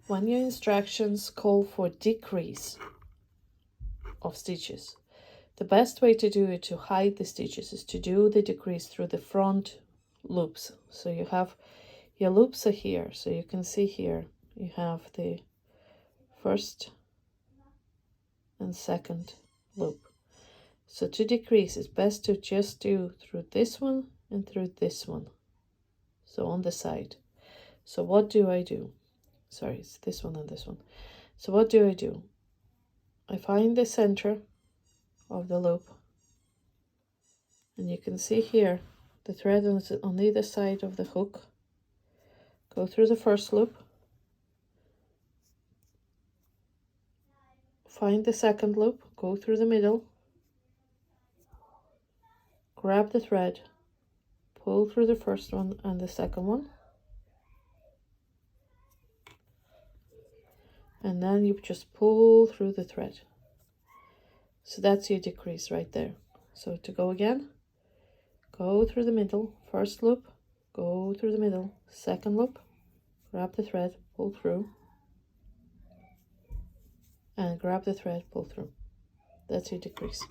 When your instructions call for decrease of stitches, the best way to do it to hide the stitches is to do the decrease through the front loops. So you have your loops are here, so you can see here you have the first and second loop. So to decrease, it's best to just do through this one and through this one, so on the side. So what do I do? Sorry, it's this one and this one. So what do? I find the center of the loop, and you can see here the thread on either side of the hook. Go through the first loop, find the second loop, go through the middle, grab the thread, pull through the first one and the second one, and then you just pull through the thread. So that's your decrease right there. So to go again, go through the middle, first loop, go through the middle, second loop, grab the thread, pull through, and grab the thread, pull through. That's your decrease.